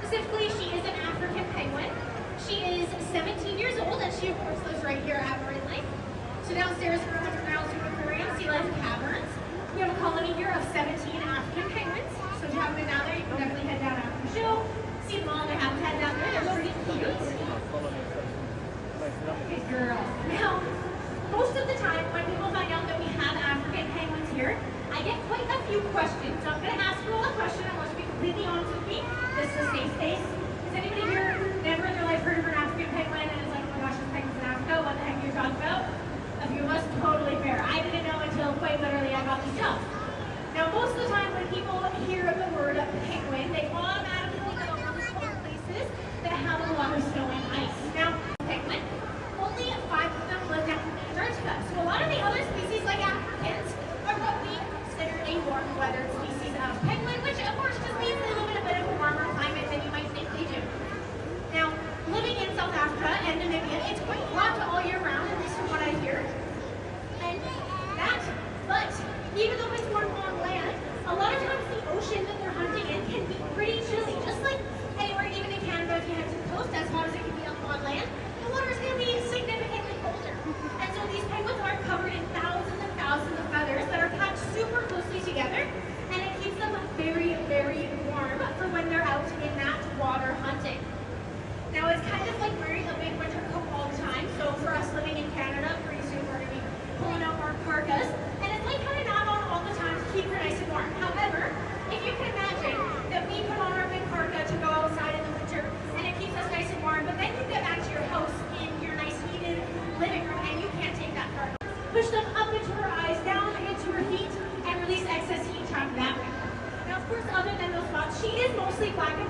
Specifically, she is an African penguin. She is 17 years old, and she, of course, lives right here at Marine Life. So downstairs in our 100 Zoo Aquarium, Sea Life Caverns, we have a colony here of 17 African penguins. So if you haven't been down there, you can definitely head down after the show. See them all in their habitat down there. They're pretty cute. Good girl. Now, most of the time when people find out that we have African penguins here, I get quite a few questions. So I'm going to ask you all a question. I want you to be completely honest with me. This is a safe space. Has anybody here never in their life heard of an African penguin and is like, oh my gosh, this penguin's in Africa? What the heck are you talking about? A few of us, totally fair. I didn't know until quite literally I got this job. Now, most of the time when people hear the word penguin, they automatically think of all these cold places that have a lot of snow and ice. Now, penguin, only 5 of them live down in Antarctica. So a lot of the other species, like Africans, are what we consider a warm-weathered species of penguin, which of course just means they live in a bit of a warmer climate than you might think they do. Now, living in South Africa and Namibia, it's quite hot all year round, at least from what I hear. But even though it's warm on land, a lot of times the ocean that they're hunting in can be pretty chilly. Just like anywhere, even in Canada, if you head to the coast, as hot as it can be up on land, the water is going to be significantly colder. And so these penguins are covered in thousands and thousands of feathers that are packed super closely together, and it keeps them very, very warm for when they're out in that water hunting. Now, it's kind of like wearing a big winter coat all the time. So for us living in Canada, pretty soon we're going to be pulling out our parkas. And it's like kind of not on all the time to keep her nice and warm. However, if you can imagine that we put on our big parka to go outside in the winter and it keeps us nice and warm, but then you get back to your house in your nice heated living room and you can't take that parka. Push them up into her eyes, down into her feet, and release excess heat time that way. Now, of course, other than those spots, she is mostly black and